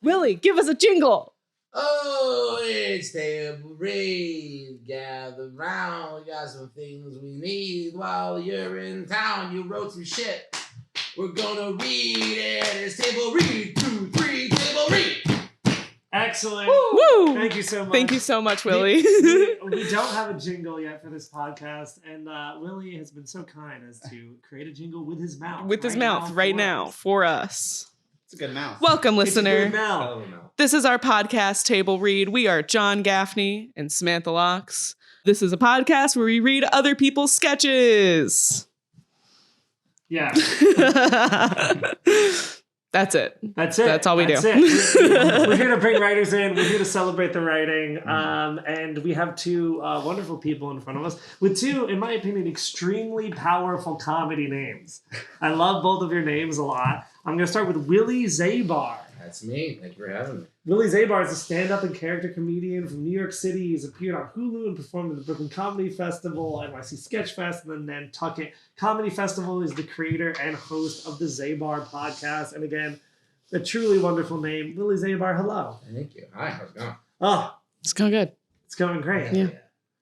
Willie, give us a jingle. Oh, it's table read. Gather round. We got some things we need while you're in town. You wrote some shit. We're gonna read it. It's table read. 2, 3, table read. Excellent. Woo! Thank you so much. Thank you so much, Willie. We don't have a jingle yet for this podcast, and Willie has been so kind as to create a jingle with his mouth. With his mouth right now for us. It's a good mouth. Welcome, listener. It's a good mouth. This is our podcast, Table Read. We are John Gaffney and Samantha Locks. This is a podcast where we read other people's sketches. Yeah. That's it. That's it. That's all we do. We're here to bring writers in. We're here to celebrate the writing. And we have two wonderful people in front of us with two, in my opinion, extremely powerful comedy names. I love both of your names a lot. I'm going to start with Willie Zabar. That's me. Thank you for having me. Willie Zabar is a stand-up and character comedian from New York City. He's appeared on Hulu and performed at the Brooklyn Comedy Festival, NYC Sketch Fest, and then Nantucket Comedy Festival. He's the creator and host of the Zabar podcast. And again, a truly wonderful name. Willie Zabar, hello. Thank you. Hi, how's it going? Oh, It's going good. it's going great. Yeah.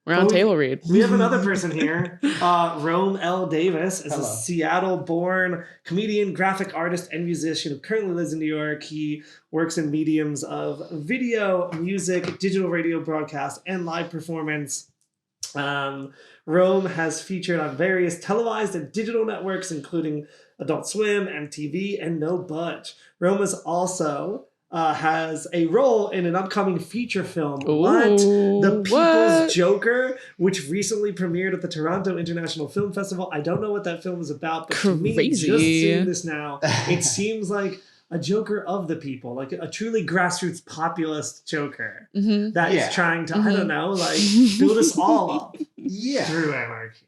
We're on Table Read. We have another person here. Rome L. Davis is a Seattle-born comedian, graphic artist, and musician who currently lives in New York. He works in mediums of video, music, digital radio broadcast, and live performance. Rome has featured on various televised and digital networks, including Adult Swim, MTV, and No Budge. Rome is also has a role in an upcoming feature film, The People's Joker, which recently premiered at the Toronto International Film Festival. I don't know what that film is about, but to me, just seeing this now, it seems like a Joker of the people, like a truly grassroots populist Joker that is trying to, I don't know, like build us all up through anarchy.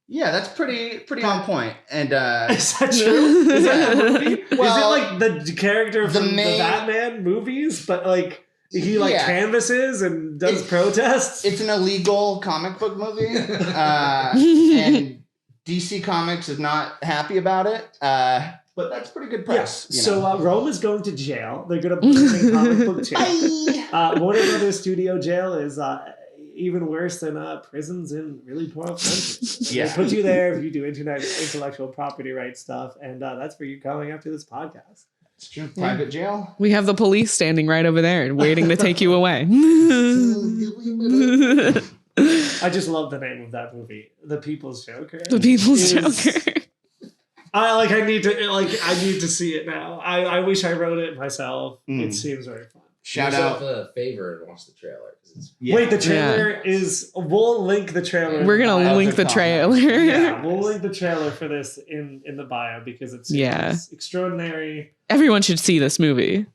Yeah, that's pretty on point. And is that true? Is that a movie? Well, is it like the character from the Batman movies, but like he canvases and does protests? It's an illegal comic book movie, and DC Comics is not happy about it. But that's pretty good press. Yeah. So Rome is going to jail. They're going to put him in comic book jail. Warner Brothers Studio Jail is even worse than prisons in really poor countries. Yeah. They put you there if you do intellectual property rights stuff, and that's where you're going after this podcast. It's true. Private jail. We have the police standing right over there and waiting to take you away. I just love the name of that movie, The People's Joker. The People's Joker. I need to see it now. I wish I wrote it myself. It seems very fun. Shout out a favor and watch the trailer. Wait, the trailer is. We'll link the trailer. We're gonna link the trailer. Yeah, we'll link the trailer for this in the bio because it's extraordinary. Everyone should see this movie.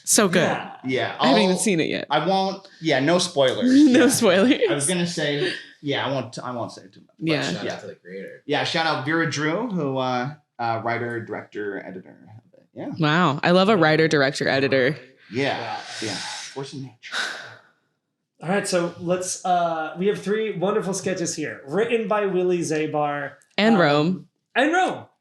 So good. Yeah. I haven't even seen it yet. I won't. Yeah, no spoilers. No spoilers. I was gonna say. Yeah, I won't say too much. Yeah. Shout out to the creator. Yeah, shout out Vera Drew, who writer, director, editor. Yeah. Wow, I love a writer, director, editor. Yeah. Force of nature. All right, so let's. We have three wonderful sketches here, written by Willie Zabar And Rome.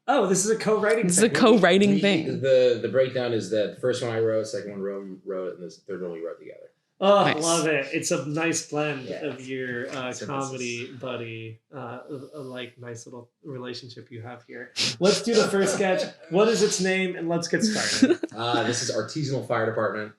Oh, this is a co-writing. This is a co-writing thing. The breakdown is that the first one I wrote, second one Rome wrote, and the third one we wrote together. Oh, Nice. Love it! It's a nice blend of your comedy buddy, like nice little relationship you have here. Let's do the first sketch. What is its name? And let's get started. This is Artisanal Fire Department.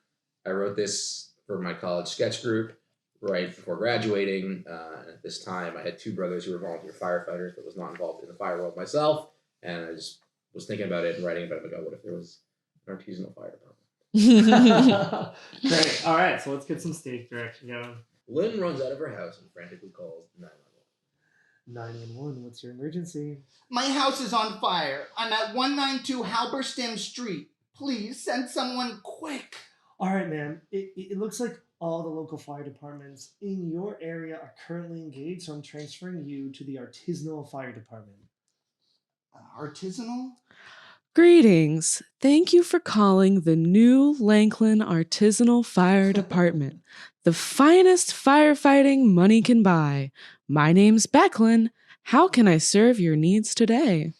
I wrote this for my college sketch group right before graduating. And at this time, I had two brothers who were volunteer firefighters, but was not involved in the fire world myself. And I just was thinking about it and writing about it. Like, what if there was an artisanal fire department? Great. All right, so let's get some stage direction going. Lynn runs out of her house and frantically calls 911. 911, what's your emergency? My house is on fire. I'm at 192 Halberstam Street. Please send someone quick. All right, ma'am. It looks like all the local fire departments in your area are currently engaged, so I'm transferring you to the Artisanal Fire Department. Artisanal? Greetings. Thank you for calling the new Lakeland Artisanal Fire Department, the finest firefighting money can buy. My name's Becklin. How can I serve your needs today?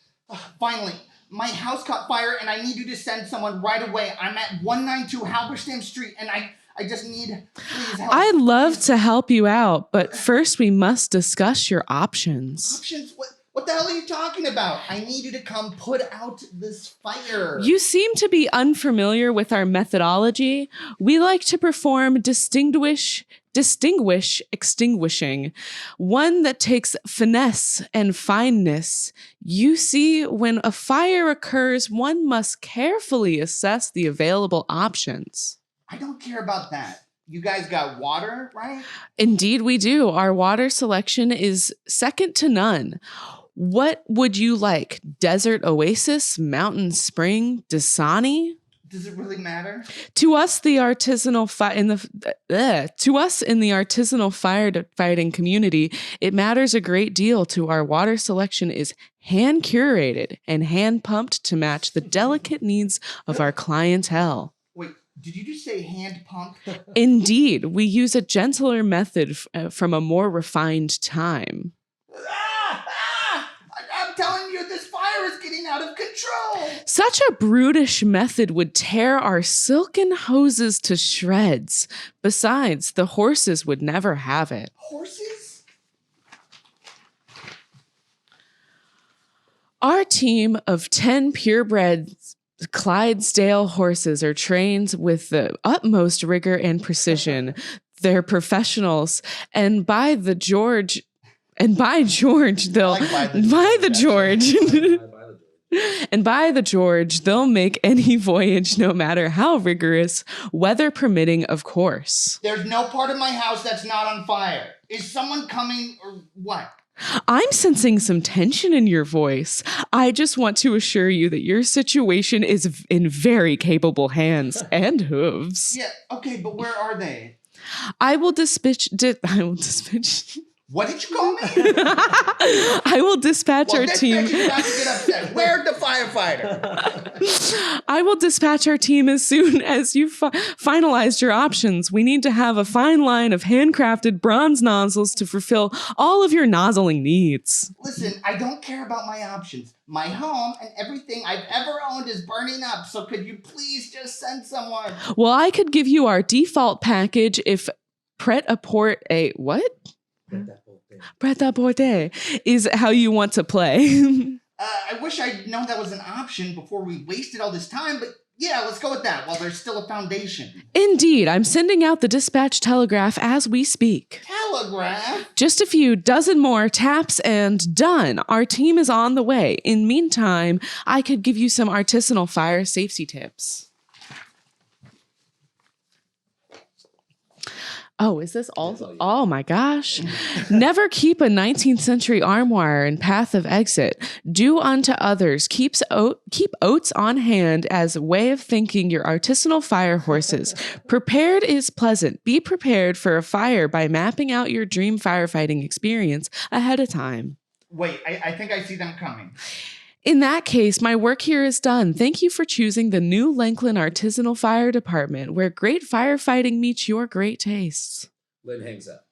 Finally, my house caught fire and I need you to send someone right away. I'm at 192 Halberstam Street and I just need, please help. I'd love to help you out, but first we must discuss your options. Options? What the hell are you talking about? I need you to come put out this fire. You seem to be unfamiliar with our methodology. We like to perform distinguish extinguishing, one that takes finesse and fineness. You see, when a fire occurs, one must carefully assess the available options. I don't care about that. You guys got water, right? Indeed, we do. Our water selection is second to none. What would you like? Desert oasis, mountain spring, Dasani? Does it really matter? To us, the artisanal in the artisanal firefighting community, it matters a great deal. To our water selection is hand curated and hand pumped to match the delicate needs of our clientele. Wait, did you just say hand pump? Indeed, we use a gentler method from a more refined time. I'm telling you, this fire is getting out of control. Such a brutish method would tear our silken hoses to shreds. Besides, the horses would never have it. Horses? Our team of 10 purebred Clydesdale horses are trained with the utmost rigor and precision. They're professionals, and by George, they'll make any voyage, no matter how rigorous, weather permitting, of course. There's no part of my house that's not on fire. Is someone coming or what? I'm sensing some tension in your voice. I just want to assure you that your situation is in very capable hands and hooves. Yeah, okay, but where are they? I will dispatch. What did you call me? I will dispatch our team. You got to get upset. Where's the firefighter? I will dispatch our team as soon as you've finalized your options. We need to have a fine line of handcrafted bronze nozzles to fulfill all of your nozzling needs. Listen, I don't care about my options. My home and everything I've ever owned is burning up, so could you please just send someone? Well, I could give you our default package if pret-a-porter, what? Pret-a-porter is how you want to play. I wish I'd known that was an option before we wasted all this time, but yeah, let's go with that while there's still a foundation. Indeed, I'm sending out the dispatch telegraph as we speak. Telegraph? Just a few dozen more taps and done. Our team is on the way. In meantime, I could give you some artisanal fire safety tips. Oh, is this also? Oh my gosh. Never keep a 19th century arm wire in path of exit. Do unto others. Keep oats on hand as a way of thinking your artisanal fire horses. Prepared is pleasant. Be prepared for a fire by mapping out your dream firefighting experience ahead of time. Wait, I think I see them coming. In that case, my work here is done. Thank you for choosing the new Lakeland Artisanal Fire Department, where great firefighting meets your great tastes. Lynn hangs up.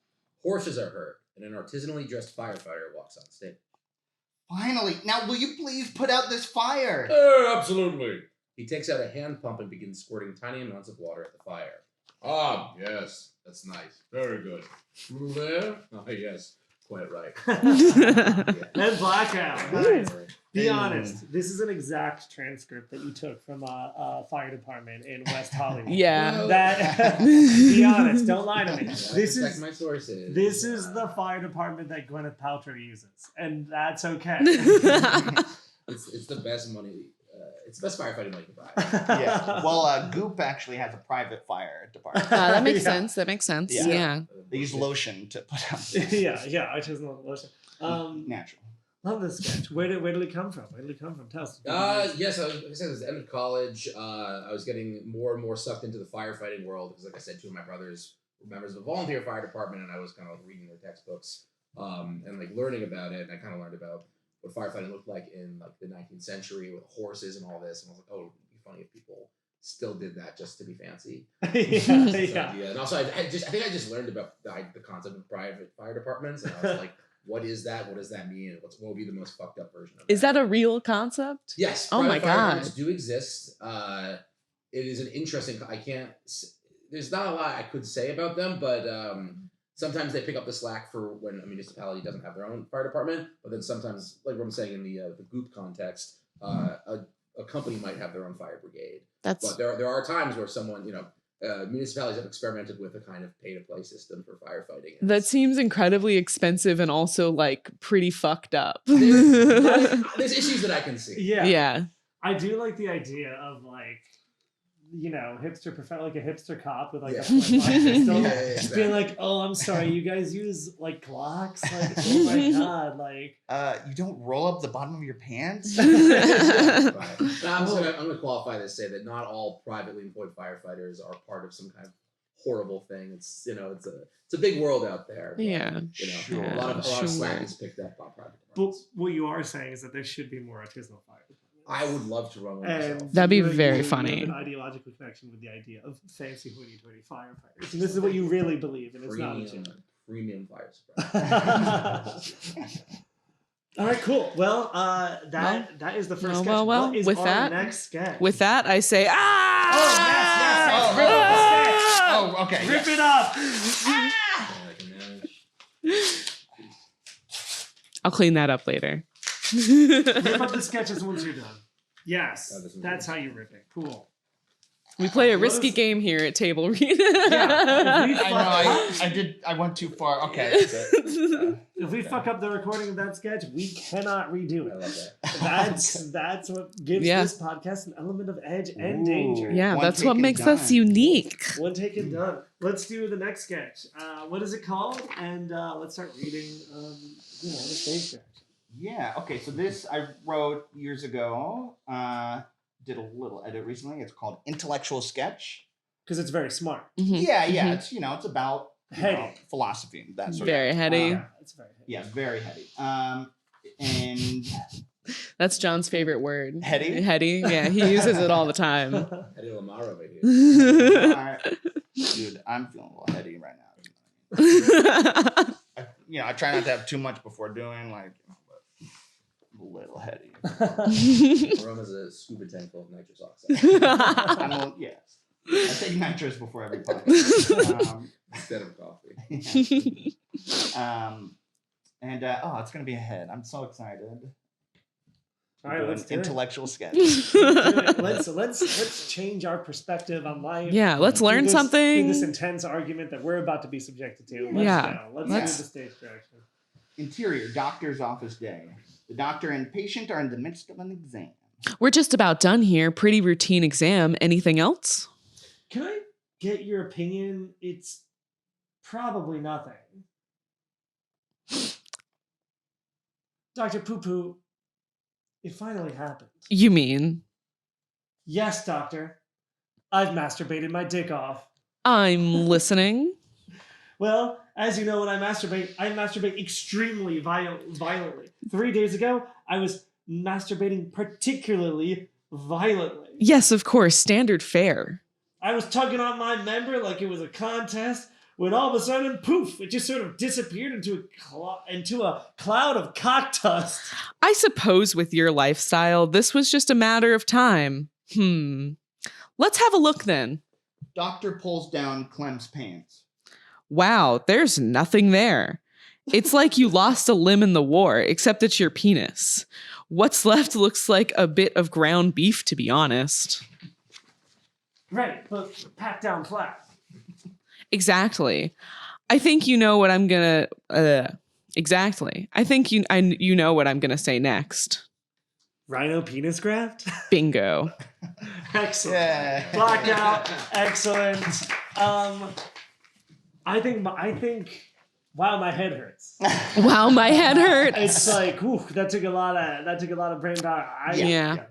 Horses are heard, and an artisanally dressed firefighter walks on stage. Finally. Now, will you please put out this fire? Absolutely. He takes out a hand pump and begins squirting tiny amounts of water at the fire. Ah, yes. That's nice. Very good. Through there? Oh, yes. Quite right. And blackout. Nice. Be And- honest. This is an exact transcript that you took from a fire department in West Hollywood. Yeah. That. Be honest. Don't lie to me. This Check is my sources. this is the fire department that Gwyneth Paltrow uses, and that's okay. It's the best money. It's the best firefighting money you can buy. Yeah. Well, Goop actually has a private fire department. That makes Yeah. sense. That makes sense. Yeah. Yeah. They use lotion to put out. yeah, artisanal lotion. Natural. Love this sketch. Where did it come from? Where did it come from? Tell us. Yes, like I said, it was the end of college. I was getting more and more sucked into the firefighting world because, like I said, two of my brothers were members of a volunteer fire department, and I was kind of like reading their textbooks and like learning about it. And I kind of learned about what firefighting looked like in like the 19th century with horses and all this. And I was like, oh, it'd be funny if people still did that just to be fancy. yeah. And also, I think I just learned about the concept of private fire departments, and I was like, what is that? What does that mean? What will be the most fucked up version of Is that a real concept? Yes. Oh my God. Do exist. It is an interesting. There's not a lot I could say about them, but sometimes they pick up the slack for when a municipality doesn't have their own fire department. But then sometimes, like what I'm saying in the goop context, a company might have their own fire brigade. But there are times where someone, municipalities have experimented with a kind of pay-to-play system for firefighting. That seems incredibly expensive and also like pretty fucked up. There's issues that I can see. Yeah. I do like the idea of like, hipster like a hipster cop with like a Exactly. being like, oh, I'm sorry, you guys use like Glocks? Like, oh my God, like you don't roll up the bottom of your pants? Right. I'm going to qualify this, say that not all privately employed firefighters are part of some kind of horrible thing. It's it's a big world out there. But, Sure. A lot of slack is picked up by private but departments. what you are saying is that there should be more artisanal fire departments. I would love to run one myself. That'd be You very have funny. an ideological connection with the idea of fancy hoity-toity firefighters. And this is what you really believe, and it's not legit. Premium fire suppression. All right, cool. Well, that is the first sketch. What is with our that, next sketch? With that, I say, Oh, yes. Rip up the sketch. Oh, okay. Rip it up. I'll clean that up later. Rip up the sketches once you're done. Yes, that's how you rip it. Cool. We play a risky game here at Table Read. I did. I went too far. Okay. If we fuck up the recording of that sketch, we cannot redo it. I love that. That's what gives this podcast an element of edge and danger. Yeah, that's what makes us unique. One take and done. Let's do the next sketch. What is it called? And let's start reading. The stage sketch. Yeah. Okay. So this I wrote years ago. Did a little edit recently. It's called Intellectual Sketch. Because it's very smart. Mm-hmm. Yeah. It's it's about philosophy. That sort very of heady. It's very heady. Yeah, very heady. And that's John's favorite word. Heady? Heady. Yeah, he uses it all the time. Heady Lamar over here. Dude, I'm feeling a little heady right now. I try not to have too much before doing but a little heady. Rome is a scuba tank full of nitrous oxide. Yes. I take nitrous before every podcast. Instead of coffee. It's gonna be a hit. I'm so excited. All right, let's do intellectual sketch. Let's change our perspective on life. Yeah, let's learn something. This intense argument that we're about to be subjected to. Let's do the stage direction. Interior, doctor's office day. The doctor and patient are in the midst of an exam. We're just about done here. Pretty routine exam. Anything else? Can I get your opinion? It's probably nothing. Dr. Poo-Poo, it finally happened. You mean? Yes, doctor. I've masturbated my dick off. I'm listening. Well, as you know, when I masturbate extremely violently. 3 days ago, I was masturbating particularly violently. Yes, of course. Standard fare. I was tugging on my member like it was a contest, when all of a sudden, poof, it just sort of disappeared into a cloud of cock dust. I suppose with your lifestyle, this was just a matter of time. Let's have a look then. Doctor pulls down Clem's pants. Wow, there's nothing there. It's like you lost a limb in the war, except it's your penis. What's left looks like a bit of ground beef, to be honest. Right, but packed down flat. Exactly. I think you know what I'm gonna. Exactly. I think you know what I'm gonna say next. Rhino penis graft? Bingo. Excellent. Yeah. Blackout. Excellent. I think. Wow, my head hurts. Wow, my head hurts. It's like, whew, that took a lot of brain power. Yeah.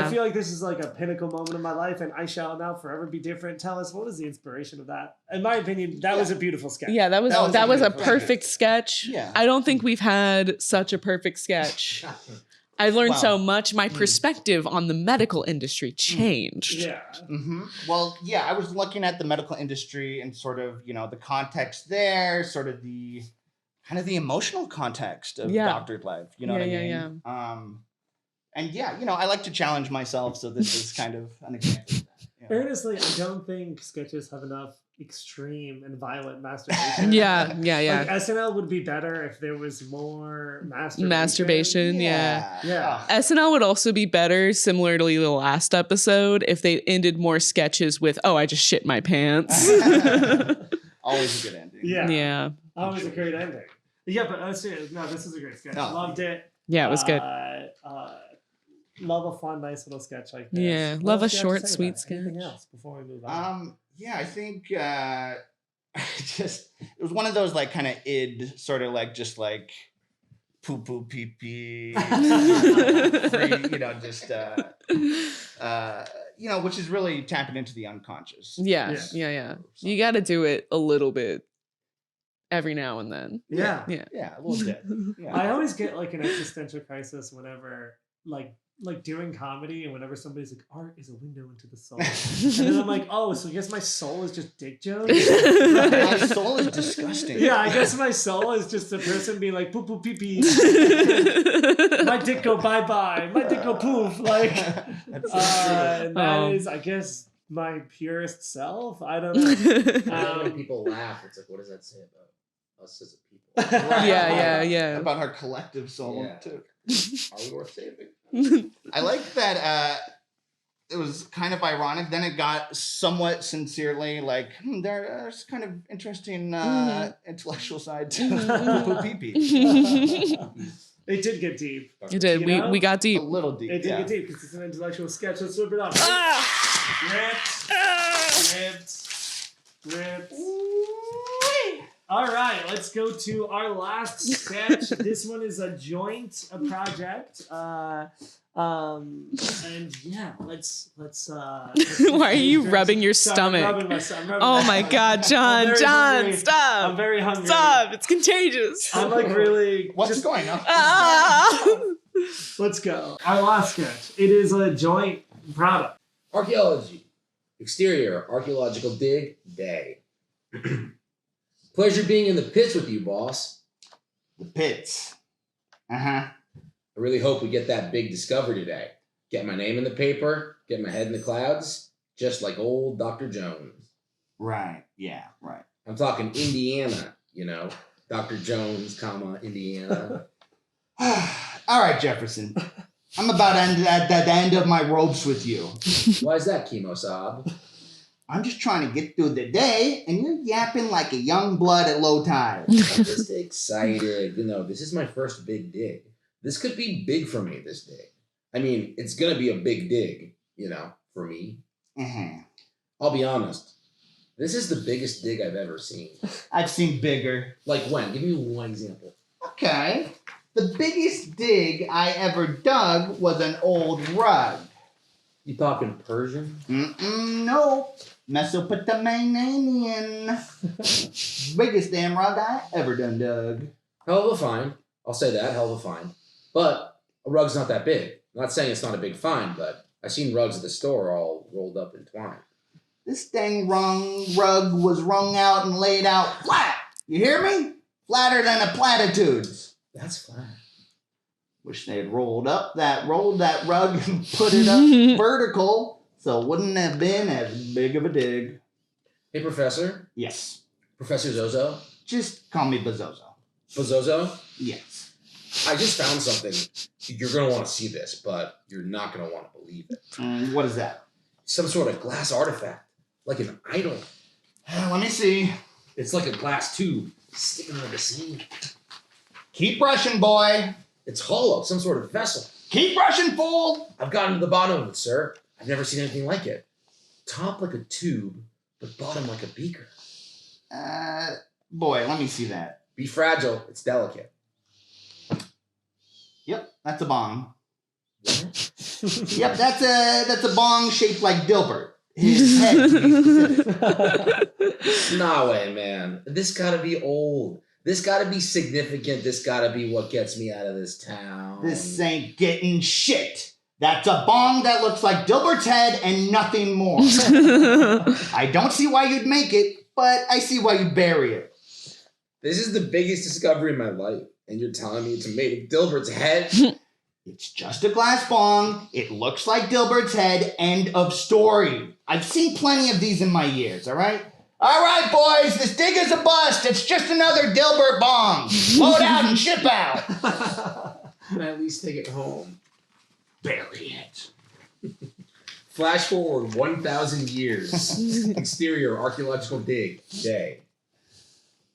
I feel like this is like a pinnacle moment of my life, and I shall now forever be different. Tell us, what was the inspiration of that? In my opinion, that was a beautiful sketch. Yeah, that was a perfect sketch. Yeah. I don't think we've had such a perfect sketch. I learned so much. My perspective on the medical industry changed. Yeah. Mm-hmm. Well, yeah, I was looking at the medical industry and sort of, the context there, sort of the kind of the emotional context of doctored life. You know what I mean? Yeah. And yeah, I like to challenge myself, so this is kind of an example of that. Honestly, I don't think sketches have enough extreme and violent masturbation. Yeah. Like SNL would be better if there was more Masturbation. Yeah. SNL would also be better, similarly to the last episode, if they ended more sketches with, "Oh, I just shit my pants." Always a good ending. Yeah. Always a great ending. Yeah, but this is a great sketch. Loved it. Yeah, it was good. Love a fun, nice little sketch like this. Yeah, love a short, sweet sketch. Anything else before we move on? Yeah, I think it was one of those like kind of id sort of like just like poo poo pee pee, which is really tapping into the unconscious. Yeah. You got to do it a little bit every now and then. Yeah, a little bit. Yeah. I always get like an existential crisis whenever like doing comedy, and whenever somebody's like, art is a window into the soul, and then I'm like, oh, so I guess my soul is just dick jokes. My soul is disgusting. Yeah, I guess my soul is just a person being like poo poo pee pee. My dick go bye bye. My dick go poof. Like that is, I guess, my purest self. I don't know. When people laugh, it's like, what does that say about us as a people? Right. Yeah. About our collective soul too. Are we worth saving? I like that it was kind of ironic. Then it got somewhat sincerely like, there's kind of interesting intellectual side to pee-pee. It did get deep. It did. We got deep. A little deep. It did get deep because it's an intellectual sketch. Let's rip it up. Ripped. All right, let's go to our last sketch. This one is a joint project. And yeah, let's Why are you rubbing your stomach? I'm rubbing oh my God, John, hungry. stop. I'm very hungry. Stop, it's contagious. I'm like really... What's going on? Let's go. Our last sketch. It is a joint product. Archaeology. Exterior, archaeological dig, day. Pleasure being in the pits with you, boss. The pits. I really hope we get that big discovery today. Get my name in the paper, get my head in the clouds, just like old Dr. Jones. Right, yeah, right. I'm talking Indiana, Dr. Jones, Indiana. All right, Jefferson. I'm about at the end of my ropes with you. Why is that, Chemo Sob? I'm just trying to get through the day, and you're yapping like a young blood at low tide. I'm just excited. This is my first big dig. This could be big for me, this dig. I mean, it's going to be a big dig, for me. I'll be honest. This is the biggest dig I've ever seen. I've seen bigger. Like when? Give me one example. Okay. The biggest dig I ever dug was an old rug. You talking Persian? No. Mesopotamian. Biggest damn rug I ever done dug. Hell of a find. I'll say that, hell of a find. But a rug's not that big. I'm not saying it's not a big find, but I've seen rugs at the store all rolled up in twine. This dang rug was wrung out and laid out flat. You hear me? Flatter than a platitudes. That's flat. Wish they had rolled that rug and put it up vertical, so it wouldn't have been as big of a dig. Hey, Professor? Yes. Professor Zozo? Just call me Bazozo. Bazozo? Yes. I just found something. You're going to want to see this, but you're not going to want to believe it. What is that? Some sort of glass artifact, like an idol. Let me see. It's like a glass tube sticking out of the seam. Keep brushing, boy. It's hollow, some sort of vessel. Keep brushing, fool. I've gotten to the bottom of it, sir. I've never seen anything like it. Top like a tube, but bottom like a beaker. Boy, let me see that. Be fragile. It's delicate. Yep, that's a bong. What? Yep, that's a bong shaped like Dilbert. His head, to be specific. Nah way, man. This gotta be old. This gotta be significant. This gotta be what gets me out of this town. This ain't getting shit. That's a bong that looks like Dilbert's head and nothing more. I don't see why you'd make it, but I see why you bury it. This is the biggest discovery in my life, and you're telling me it's made of Dilbert's head? It's just a glass bong. It looks like Dilbert's head. End of story. I've seen plenty of these in my years, all right? All right, boys, this dig is a bust. It's just another Dilbert bong. Load out and ship out. Can I at least take it home? Bury it. Flash forward 1,000 years. Exterior Archeological Dig Day.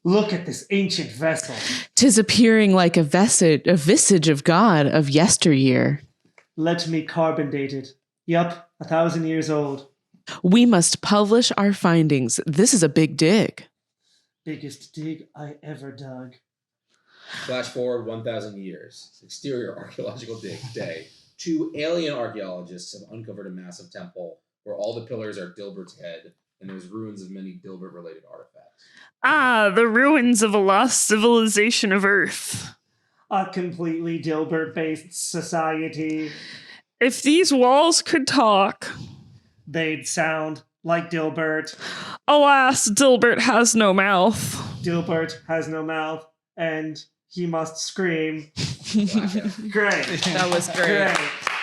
Look at this ancient vessel. 'Tis appearing like a visage of God of yesteryear. Let me carbon date it. Yup, 1,000 years old. We must publish our findings. This is a big dig. Biggest dig I ever dug. Flash forward 1,000 years. Exterior Archeological Dig Day. 2 alien archaeologists have uncovered a massive temple where all the pillars are Dilbert's head, and there's ruins of many Dilbert-related artifacts. Ah, the ruins of a lost civilization of Earth. A completely Dilbert-based society. If these walls could talk. They'd sound like Dilbert. Alas, Dilbert has no mouth. Dilbert has no mouth, and he must scream. Great. That was great. Great.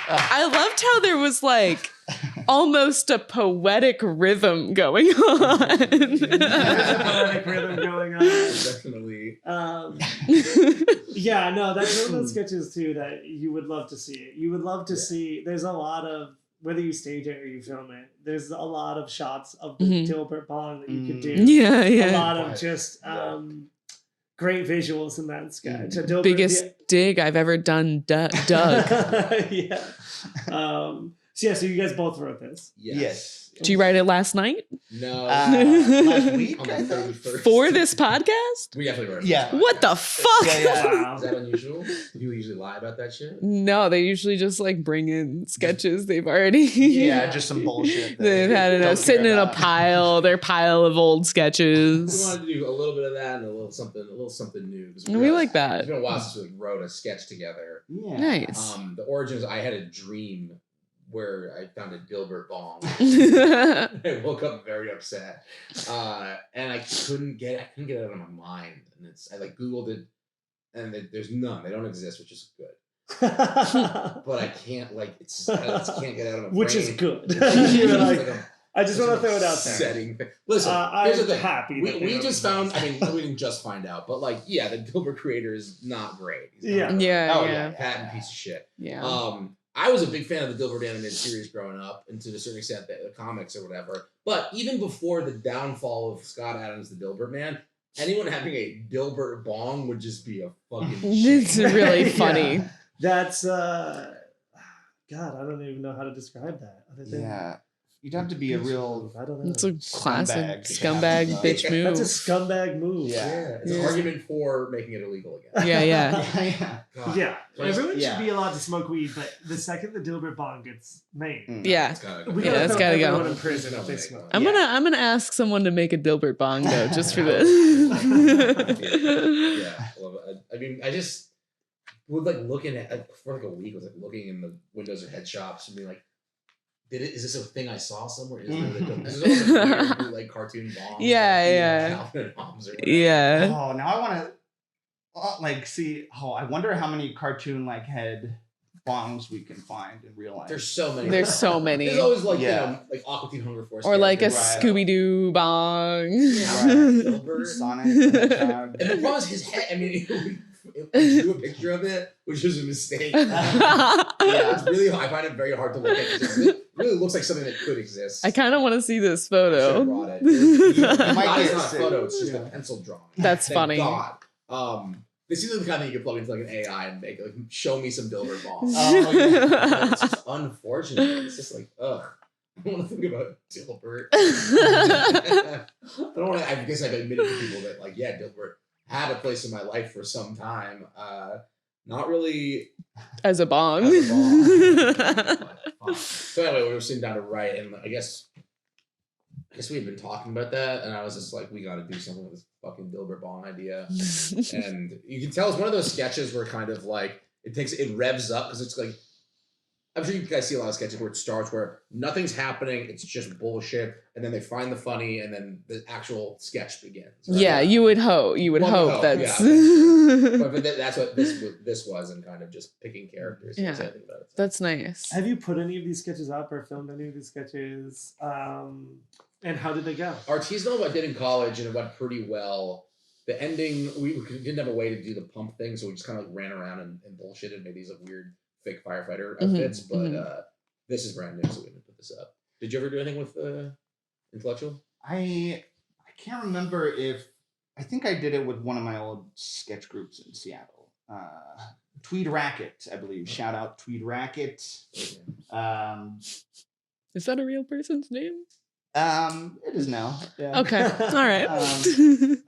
I loved how there was like almost a poetic rhythm going on. There's a poetic rhythm going on. Definitely. Yeah, no, that's one of those sketches too that you would love to see. You would love to see. There's a lot of, whether you stage it or you film it, there's a lot of shots of the Dilbert bong that you could do. Yeah, yeah. A lot of just great visuals in that sketch. Dilbert, Biggest dig I've ever done, Doug. yeah. So you guys both wrote this. Yes. Did you write it last night? No. Last week, On the I thought. 31st. For this podcast? We definitely wrote it. Yeah. What the fuck? Yeah. Wow. Is that unusual? Do people usually lie about that shit? No, they usually just like bring in sketches they've already Yeah, just some bullshit. that they've had don't sitting care in a about. pile, their pile of old We sketches. wanted to do a little bit of that and a little something new. 'Cause We like It's that. been a while since we wrote a sketch together. Yeah. Nice. The origins, I had a dream where I found a Dilbert bong. Yeah. I woke up very upset, and I couldn't get it out of my mind. And I like Googled it, and there's none. They don't exist, which is good. But I can't I just can't get out of my brain. Which is good. It's You were like like, a- I just want to throw it out there. Setting thing. Listen, I'm here's the thing. happy that they We don't just found. exist. I mean, we didn't just find out, but like, yeah, the Dilbert creator is not great. He's Yeah. not Yeah, Oh yeah. patent piece of shit. Yeah. I was a big fan of the Dilbert animated series growing up, and to a certain extent, the comics or whatever. But even before the downfall of Scott Adams, the Dilbert man, anyone having a Dilbert bong would just be a fucking It's shame. really Yeah. funny. That's God, I don't even know how to describe that. Other than Yeah. You'd have to be a real. I don't know. It's a classic Scumbag. scumbag Yeah. bitch move. That's a scumbag move. Yeah. Yeah, it's an Yeah. argument for making it illegal again. Yeah, yeah. Yeah. God. Yeah. Everyone Yeah. should be allowed to smoke weed, but the second the Dilbert bong gets made, Yeah. It's gotta go. we Yeah, gotta it's throw gotta go. everyone in prison if they smoke. I'm gonna ask someone to make a Dilbert bong though, just for this. Yeah, I love it. I mean, I just would like looking at for like a week. I was like looking in the windows of head shops and being like, is this a thing I saw somewhere? Is this almost like weird, like cartoon bombs? Yeah, yeah. Calvin and Hobbes or whatever. Yeah. Oh, now I want to see. Oh, I wonder how many cartoon like head bongs we can find in real life. There's so many. There's so many. There's always like Yeah. like Aqua Teen Hunger Force Or like a characters. Scooby Doo bong. Dilbert. Sonic. the Hedgehog. And the problem is his head. I mean, it drew a picture of it, which was a mistake. I It's really. I find it very hard to look at. It really looks like something that could exist. kind of want to see this I should've photo. brought it. It's might not get a sick. photo. It's just Yeah. a pencil drawing. That's Thank funny. God. This is the kind of thing you can plug into like an AI and make like show me some Dilbert balls. Oh, yeah. It's just unfortunate. It's just like ugh. I don't want to think about Dilbert. I don't want to. I guess I've admitted to people that like yeah, Dilbert had a place in my life for some time. Not really As a bong. as a bong. But fine. So anyway, we were sitting down to write, and I guess we had been talking about that, and I was just like, we got to do something with this fucking Dilbert bong idea. And you can tell it's one of those sketches where kind of like it revs up because it's like I'm sure you guys see a lot of sketches where it starts where nothing's happening, it's just bullshit, and then they find the funny, and then the actual sketch begins. Right? Yeah, you would hope. You would One hope that's. but that's what this was, and kind of just picking characters. Yeah, About it, so. That's nice. Have you put any of these sketches up or filmed any of these sketches? And how did they go? Ortiz Nova I did in college, and it went pretty well. The ending, we didn't have a way to do the pump thing, so we just kind of like ran around and bullshitted and made these like weird fake firefighter outfits. But this is brand new, so we didn't put this up. Did you ever do anything with Intellectual? I can't remember if I think I did it with one of my old sketch groups in Seattle. Tweed Racket, I believe. Shout out Tweed Racket. Is that a real person's name? It is now. Yeah. Okay. All right.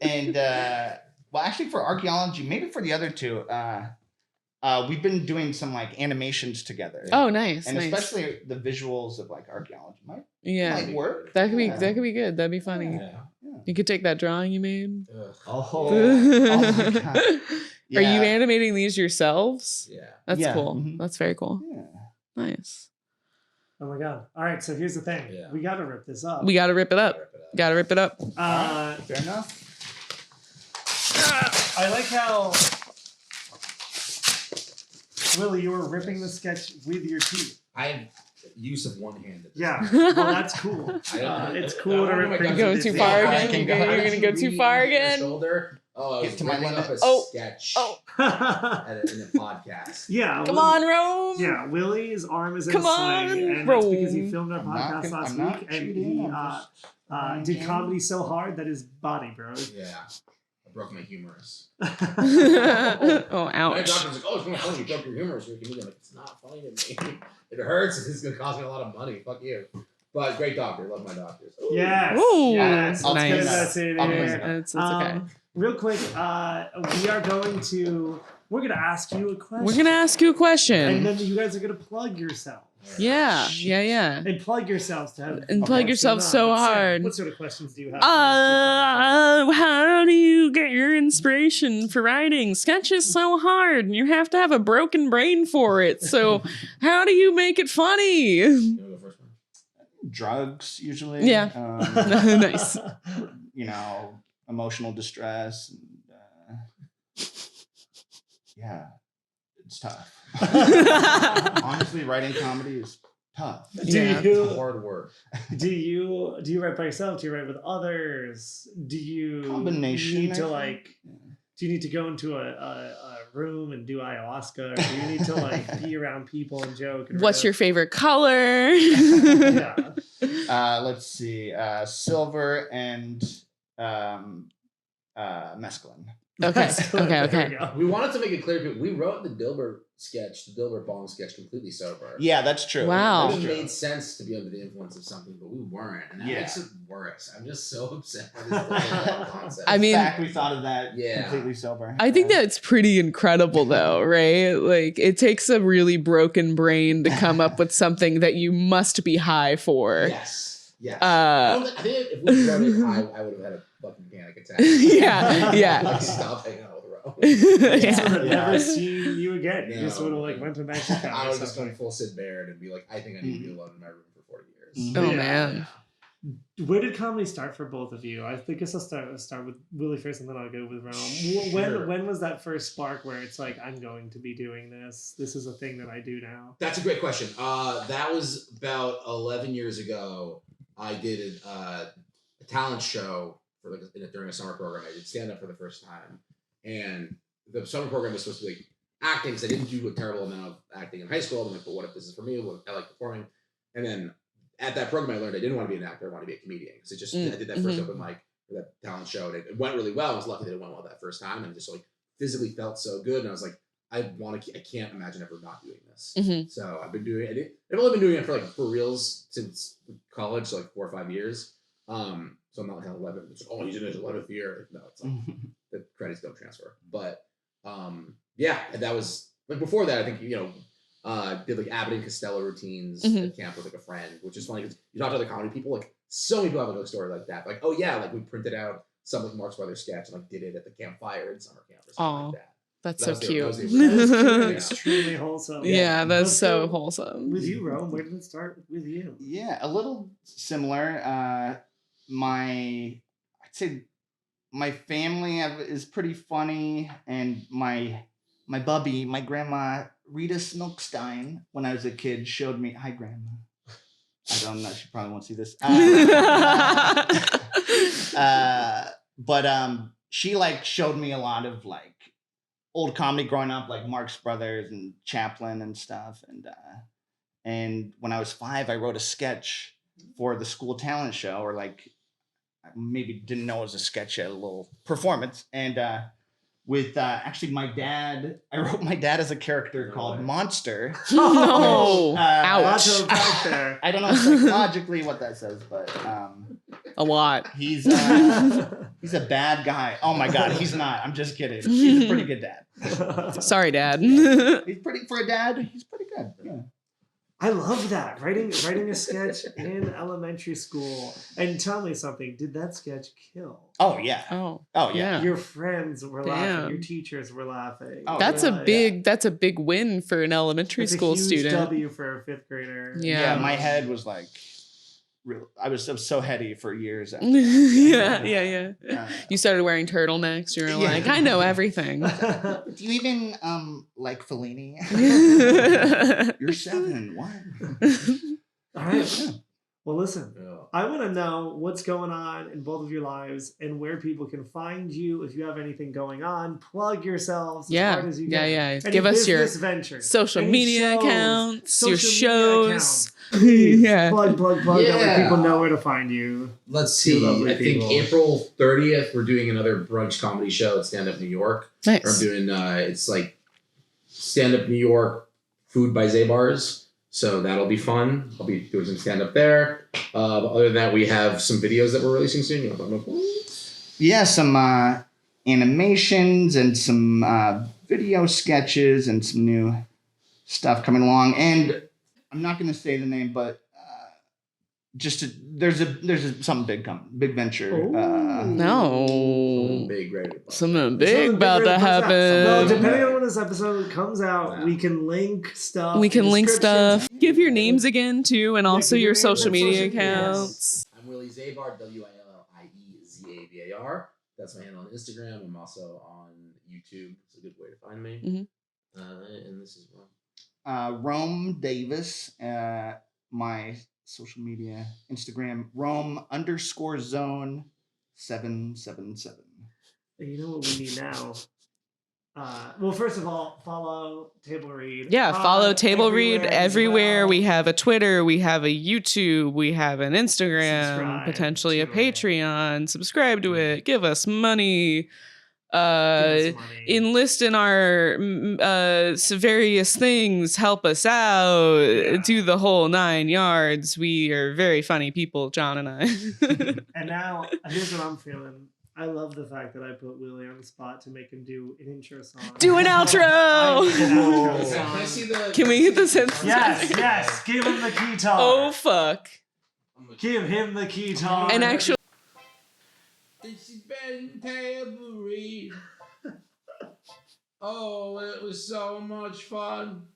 And well, actually, for archaeology, maybe for the other two, we've been doing some like animations together. Oh, nice. And nice. especially the visuals of like archaeology might work. That could be good. That'd be funny. Yeah. You could take that drawing you made. Oh my God. Yeah. Are you animating these yourselves? Yeah. That's cool. Mm-hmm. That's very cool. Yeah. Nice. Oh my God. All right. So here's the thing. Yeah. We got to rip this up. We got to rip it up. Got to rip it up. Fair enough. I like how, Willie, you were ripping the sketch with your teeth. I had use of one hand. Yeah. Well, that's cool. It's cool to rip things Go with too your far teeth. again. You're going to go too far again. Shoulder. Oh, I was Get to my ripping up limit. a sketch in a podcast. Yeah. Come on, Rome. Yeah, Willie's arm is in Come a sling, on, and that's because he Rome. filmed our podcast last week, and he did comedy so hard that his body broke. Yeah. I broke my humerus. Oh, My ouch. doctor's like, oh, it's going to funny. You broke your humerus. You're comedian. I'm like, it's not funny to me. It hurts. It's going to cost me a lot of money. Fuck you. But great doctor. Love my doctors. Ooh. Yes. Ooh, yes. I'll nice. take that. That's it. I'll Yeah. take that. It's okay. Real quick, we're going to ask you a question. We're going to ask you a and question. then you guys are going to plug yourselves. Yeah. And plug yourselves to have. And plug yourself so hard. What sort of questions do you have? How do you get your inspiration for writing? Sketch is so hard, and you have to have a broken brain for it. So, how do you make it funny? You want to go first one? Drugs usually. Yeah. Nice. You know, emotional distress. And, yeah, it's tough. Honestly, writing comedy is tough. It's hard work. Do you write by yourself? Do you write with others? Do you Combination, need I to think. like? Do you need to go into a room and do ayahuasca, or do you need to like be around people and joke? And What's your favorite color? yeah. Let's see. Silver and mescaline. Okay. There we go. We wanted to make it clear. We wrote the Dilbert sketch, the Dilbert bong sketch, completely sober. Yeah, that's true. Wow. It made sense to be under the influence of something, but we weren't, and that makes it worse. I'm just so upset with this whole concept. I mean- In fact, we thought of that Yeah. completely sober. I think that's pretty incredible, though, right? Like, it takes a really broken brain to come up with something that you must be high for. Yes. I think if we wrote it, I would have had a fucking panic attack. Yeah. Like, stop hanging out with Ro. Just would Yeah. have never seen you again. You just No. would have like went to Mexico. I or was just something. going full Sid Barrett and be like, I think I need to be alone in my room for 40 years. Oh, Yeah. man. Where did comedy start for both of you? I guess I'll start with Willie first, and then I'll go with Rome. When was that first spark where it's like, I'm going to be doing this? This is a thing that I do now. That's a great question. That was about 11 years ago. I did a talent show for during a summer program. I did stand up for the first time, and the summer program was supposed to be like acting because I didn't do a terrible amount of acting in high school. I'm like, but what if this is for me? What, I like performing, and then at that program I learned I didn't want to be an actor. I wanted to be a comedian because I did that first open mic for that talent show, and it went really well. I was lucky that it went well that first time, and it just like physically felt so good. And I was like, I can't imagine ever not doing this. Mhm. So I've been doing it. I've only been doing it for reals since college, so 4 or 5 years. So I'm not like 11. It's like, oh, he's in his 11th year. No, it's like the credits don't transfer. But yeah, and that was like before that. I think did like Abbott and Costello routines at camp with like a friend, which is funny because you talk to other comedy people. Like so many people have a story like that. Like, oh yeah, like we printed out some like Marx Brothers sketch and like did it at the campfire in summer camp or something like that. That's That so was cute. the- That is cute and extremely wholesome. Yeah, that's Let's so go wholesome. With you, Rome, where did it start with you? Yeah, a little similar. I'd say my family is pretty funny, and my bubby, my grandma Rita Smilkstein, when I was a kid, showed me. Hi, grandma. I don't know. She probably won't see this. But she like showed me a lot of like old comedy growing up, like Marx Brothers and Chaplin and stuff. And when I was 5, I wrote a sketch for the school talent show, or like maybe didn't know it was a sketch, a little performance. And with actually my dad, I wrote my dad as a character called Monster. No. Lots Ouch. of out there. I don't know psychologically what that says, but A lot. he's a bad guy. Oh my God, he's not. I'm just kidding. He's a pretty good dad. Sorry, Dad. He's pretty for a dad. He's pretty good. Yeah. I love that. Writing a sketch in elementary school. And tell me something, did that sketch kill? Oh yeah. Oh. Oh yeah. Your friends were Damn. laughing, your teachers were laughing. Oh, That's a big win for an elementary It's school a huge student. W for a 5th grader. Yeah. Yeah. My head was like, real. I was so heady for years. After yeah. that. You started wearing turtlenecks. You were Yeah. like, I know everything. Do you even like Fellini? You're 7. What? All right. Well, listen, Yeah. I want to know what's going on in both of your lives and where people can find you. If you have anything going on, plug yourselves as hard as you can. Yeah. Any Give us your business ventures, social any media shows, accounts, your social media shows. accounts. Please, Yeah. plug, that way Yeah. people know where to find you. Let's Two see. lovely I think people. April 30th, we're doing another brunch comedy show at Stand Up New York. I'm Nice. doing it's like Stand Up New York, food by Zabars. So that'll be fun. I'll be doing some stand up there. But other than that, we have some videos that we're releasing soon. You want to talk about those? Yeah, some animations and some video sketches and some new stuff coming along. And I'm not going to say the name, but there's something big coming, big venture. No. Big, right? Something big about to Well, happen. depending on when this episode comes out, we can link stuff. We can link descriptions. stuff. Give your names again too, and also give your your names social and media social media. accounts. I'm Willie Zabar, WILLIEZABAR. That's my handle on Instagram. I'm also on YouTube. It's a good way to find me. Mhm. And this is one. Rome Davis, my social media, Instagram, Rome_zone777. You know what we need now? Well, first of all, follow Table Read. Yeah, follow Table Read everywhere. We have a Twitter, we have a YouTube, we have an Instagram, Subscribe potentially a to it. Patreon. Subscribe to it. Give us money. money. Enlist in our various things. Help us out. Yeah. Do the whole 9 yards. We are very funny people, John and I. And now, here's what I'm feeling. I love the fact that I put Willie on the spot to make him do an intro song. Do an outro. I need an outro Can song. I see the? Can we get the sense? Yes. Give him the guitar. Oh fuck. Give him the guitar. And actually, This has been Table Read. Oh, it was so much fun.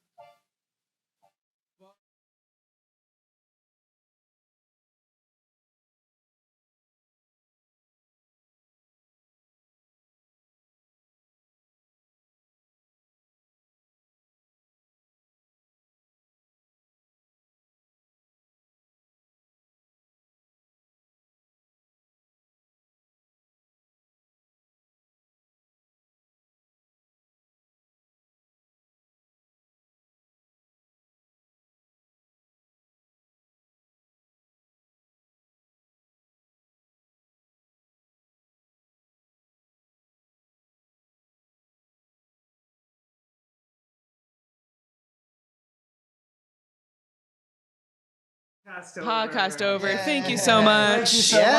podcast over. Yeah. Thank you so much. Thank you so Yeah. much.